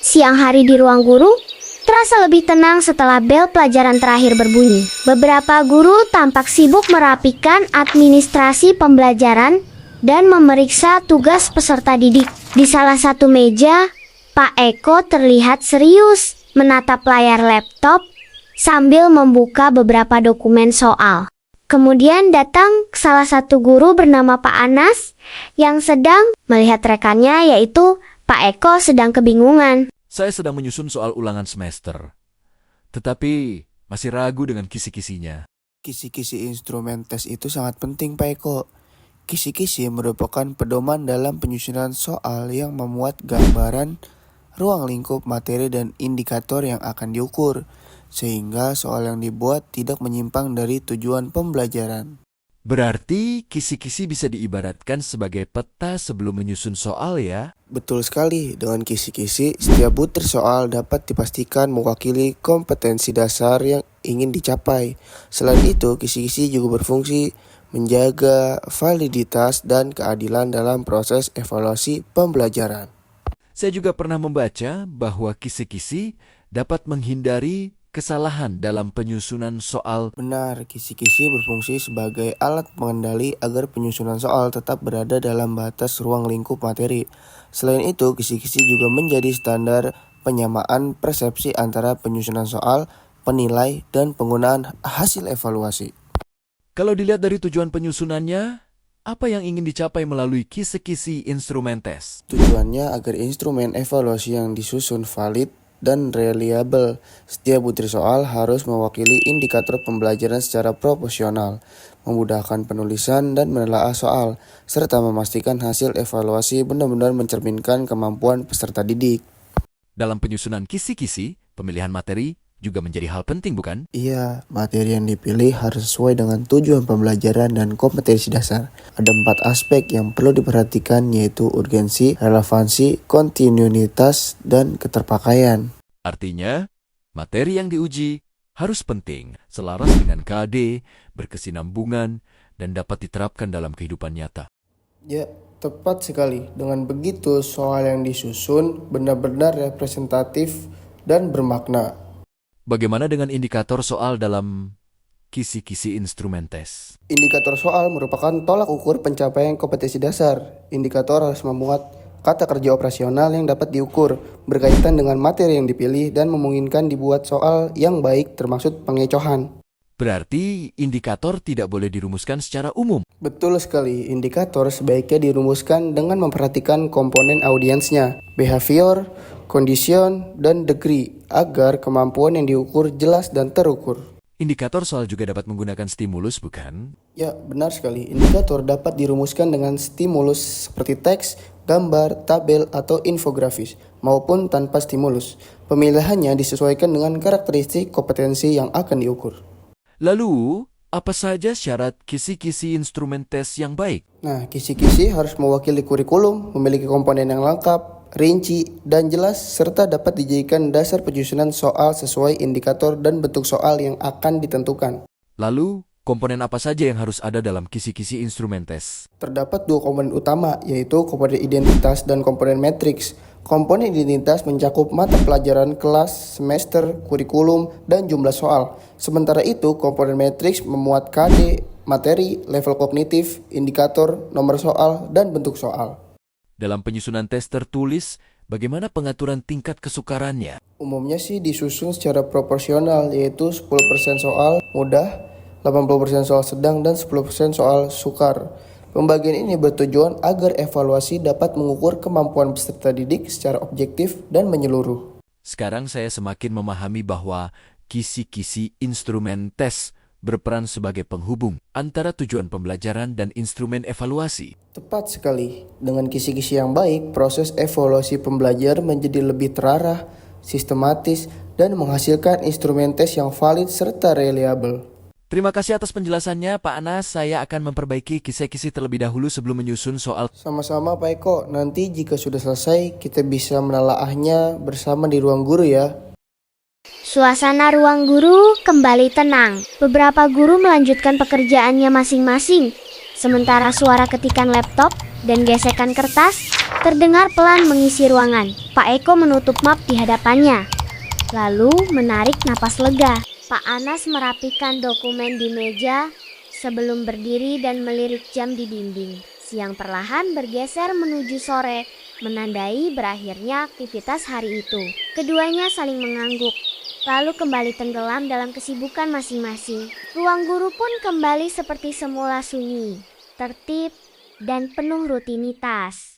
Siang hari di ruang guru terasa lebih tenang setelah bel pelajaran terakhir berbunyi. Beberapa guru tampak sibuk merapikan administrasi pembelajaran dan memeriksa tugas peserta didik. Di salah satu meja, Pak Eko terlihat serius menatap layar laptop sambil membuka beberapa dokumen soal. Kemudian datang salah satu guru bernama Pak Anas yang sedang melihat rekannya, yaitu Pak Eko sedang kebingungan. Saya sedang menyusun soal ulangan semester, tetapi masih ragu dengan kisi-kisinya. Kisi-kisi instrumen tes itu sangat penting, Pak Eko. Kisi-kisi merupakan pedoman dalam penyusunan soal yang memuat gambaran, ruang lingkup materi dan indikator yang akan diukur, sehingga soal yang dibuat tidak menyimpang dari tujuan pembelajaran. Berarti kisi-kisi bisa diibaratkan sebagai peta sebelum menyusun soal ya? Betul sekali, dengan kisi-kisi, setiap butir soal dapat dipastikan mewakili kompetensi dasar yang ingin dicapai. Selain itu, kisi-kisi juga berfungsi menjaga validitas dan keadilan dalam proses evaluasi pembelajaran. Saya juga pernah membaca bahwa kisi-kisi dapat menghindari kesalahan dalam penyusunan soal. Benar, kisi-kisi berfungsi sebagai alat pengendali agar penyusunan soal tetap berada dalam batas ruang lingkup materi. Selain itu, kisi-kisi juga menjadi standar penyamaan persepsi antara penyusunan soal, penilai, dan penggunaan hasil evaluasi. Kalau dilihat dari tujuan penyusunannya, apa yang ingin dicapai melalui kisi-kisi instrumen tes? Tujuannya agar instrumen evaluasi yang disusun valid dan reliable. Setiap butir soal harus mewakili indikator pembelajaran secara proporsional, memudahkan penulisan dan menelaah soal, serta memastikan hasil evaluasi benar-benar mencerminkan kemampuan peserta didik. Dalam penyusunan kisi-kisi, pemilihan materi juga menjadi hal penting, bukan? Iya, materi yang dipilih harus sesuai dengan tujuan pembelajaran dan kompetensi dasar. Ada 4 aspek yang perlu diperhatikan, yaitu urgensi, relevansi, kontinuitas, dan keterpakaian. Artinya, materi yang diuji harus penting, selaras dengan KD, berkesinambungan, dan dapat diterapkan dalam kehidupan nyata. Ya, tepat sekali. Dengan begitu, soal yang disusun benar-benar representatif dan bermakna. Bagaimana dengan indikator soal dalam kisi-kisi instrumen tes? Indikator soal merupakan tolak ukur pencapaian kompetensi dasar. Indikator harus memuat kata kerja operasional yang dapat diukur, berkaitan dengan materi yang dipilih, dan memungkinkan dibuat soal yang baik termasuk pengecohan. Berarti indikator tidak boleh dirumuskan secara umum. Betul sekali, indikator sebaiknya dirumuskan dengan memperhatikan komponen audiensnya, behavior, condition, dan degree, agar kemampuan yang diukur jelas dan terukur. Indikator soal juga dapat menggunakan stimulus, bukan? Ya, benar sekali. Indikator dapat dirumuskan dengan stimulus seperti teks, gambar, tabel, atau infografis, maupun tanpa stimulus. Pemilihannya disesuaikan dengan karakteristik kompetensi yang akan diukur. Lalu, apa saja syarat kisi-kisi instrumen tes yang baik? Nah, kisi-kisi harus mewakili kurikulum, memiliki komponen yang lengkap, rinci, dan jelas, serta dapat dijadikan dasar penyusunan soal sesuai indikator dan bentuk soal yang akan ditentukan. Lalu, komponen apa saja yang harus ada dalam kisi-kisi instrumen tes? Terdapat 2 komponen utama, yaitu komponen identitas dan komponen matriks. Komponen identitas mencakup mata pelajaran, kelas, semester, kurikulum, dan jumlah soal. Sementara itu, komponen matriks memuat KD, materi, level kognitif, indikator, nomor soal, dan bentuk soal. Dalam penyusunan tes tertulis, bagaimana pengaturan tingkat kesukarannya? Umumnya sih disusun secara proporsional, yaitu 10% soal mudah, 80% soal sedang, dan 10% soal sukar. Pembagian ini bertujuan agar evaluasi dapat mengukur kemampuan peserta didik secara objektif dan menyeluruh. Sekarang saya semakin memahami bahwa kisi-kisi instrumen tes berperan sebagai penghubung antara tujuan pembelajaran dan instrumen evaluasi. Tepat sekali. Dengan kisi-kisi yang baik, proses evaluasi pembelajaran menjadi lebih terarah, sistematis, dan menghasilkan instrumen tes yang valid serta reliable. Terima kasih atas penjelasannya, Pak Anas. Saya akan memperbaiki kisi-kisi terlebih dahulu sebelum menyusun soal. Sama-sama Pak Eko, nanti jika sudah selesai, kita bisa menelaahnya bersama di ruang guru ya. Suasana ruang guru kembali tenang. Beberapa guru melanjutkan pekerjaannya masing-masing. Sementara suara ketikan laptop dan gesekan kertas terdengar pelan mengisi ruangan. Pak Eko menutup map di hadapannya, lalu menarik napas lega. Pak Anas merapikan dokumen di meja sebelum berdiri dan melirik jam di dinding. Siang perlahan bergeser menuju sore, menandai berakhirnya aktivitas hari itu. Keduanya saling mengangguk, lalu kembali tenggelam dalam kesibukan masing-masing. Ruang guru pun kembali seperti semula, sunyi, tertib, dan penuh rutinitas.